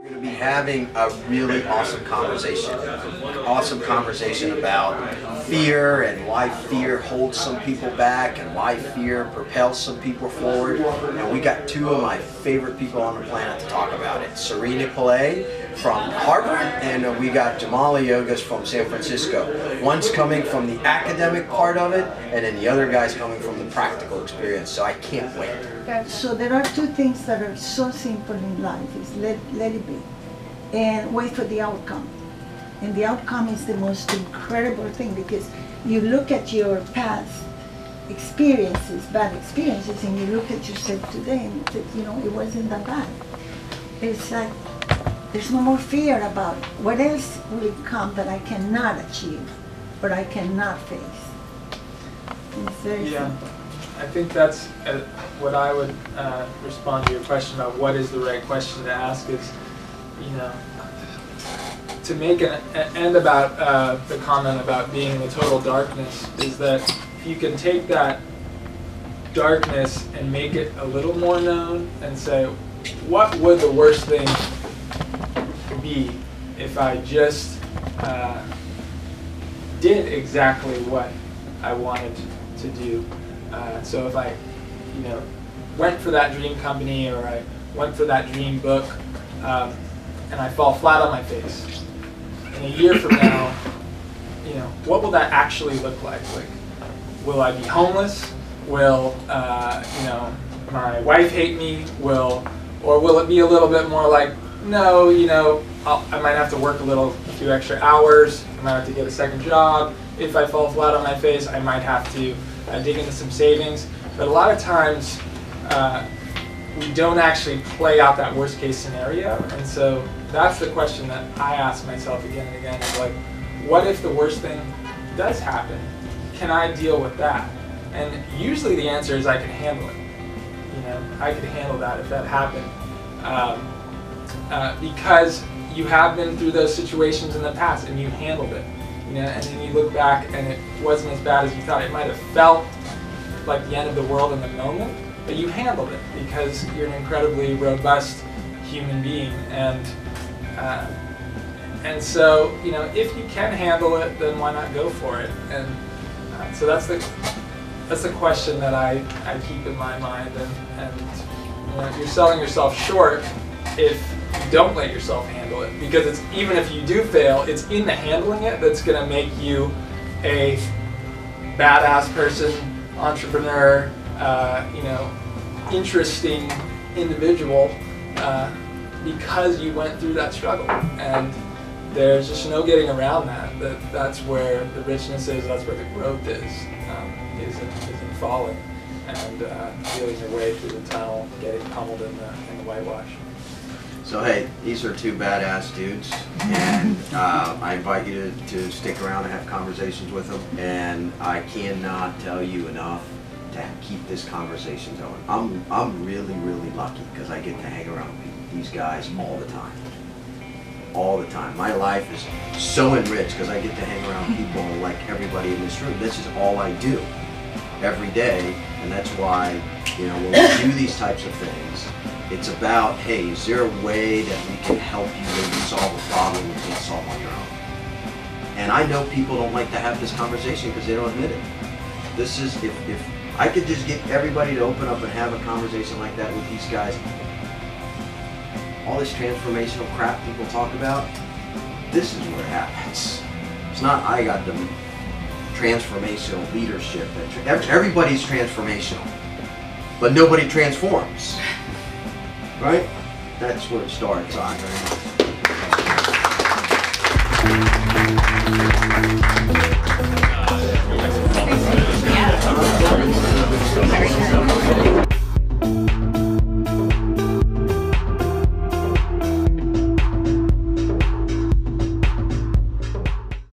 We're going to be having a really awesome conversation about fear and why fear holds some people back and why fear propels some people forward. And we got two of my favorite people on the planet to talk about it. Serena Pillay from Harvard, and we got Jaimal Yogis from San Francisco. One's coming from the academic part of it, and then the other guy's coming from the practical experience, so I can't wait. So there are two things that are so simple in life, is let it be, and wait for the outcome. And the outcome is the most incredible thing, because you look at your past experiences, bad experiences, and you look at yourself today and say, you know, it wasn't that bad. It's like, there's no more fear about what else will come that I cannot achieve or I cannot face. It's very simple. I think that's what I would respond to your question about what is the right question to ask is, you know, to make an end about the comment about being in the total darkness, is that if you can take that darkness and make it a little more known and say, what would the worst thing be if I just did exactly what I wanted to do? So if I, you know, went for that dream company, or I went for that dream book, and I fall flat on my face, in a year from now, you know, what will that actually look like? Like, will I be homeless? Will, you know, my wife hate me? Or will it be a little bit more like, no, you know, I might have to work a few extra hours, I might have to get a second job. If I fall flat on my face, I might have to dig into some savings. But a lot of times, we don't actually play out that worst case scenario. And so that's the question that I ask myself again and again, is like, what if the worst thing does happen? Can I deal with that? And usually the answer is I can handle it. You know, I could handle that if that happened. Because you have been through those situations in the past and you handled it. You know, and then you look back and it wasn't as bad as you thought. It might have felt like the end of the world in the moment, but you handled it because you're an incredibly robust human being. And so, you know, if you can handle it, then why not go for it? And so that's the question that I keep in my mind. And you know, you're selling yourself short if you don't let yourself handle it, because it's, even if you do fail, it's in the handling it that's going to make you a badass person, entrepreneur, you know, interesting individual, because you went through that struggle. And there's just no getting around that. That's where the richness is. That's where the growth is in falling and feeling your way through the tunnel, getting pummeled in the whitewash. So hey, these are two badass dudes, and I invite you to stick around and have conversations with them. And I cannot tell you enough to keep this conversation going. I'm really, really lucky because I get to hang around these guys all the time. All the time. My life is so enriched because I get to hang around people like everybody in this room. This is all I do every day, and that's why, you know, when we do these types of things, it's about, hey, is there a way that we can help you maybe solve a problem you can't solve on your own? And I know people don't like to have this conversation because they don't admit it. This is, if I could just get everybody to open up and have a conversation like that with these guys, all this transformational crap people talk about, this is what happens. It's not I got the transformational leadership. Everybody's transformational, but nobody transforms. Right? That's where it starts, Andre.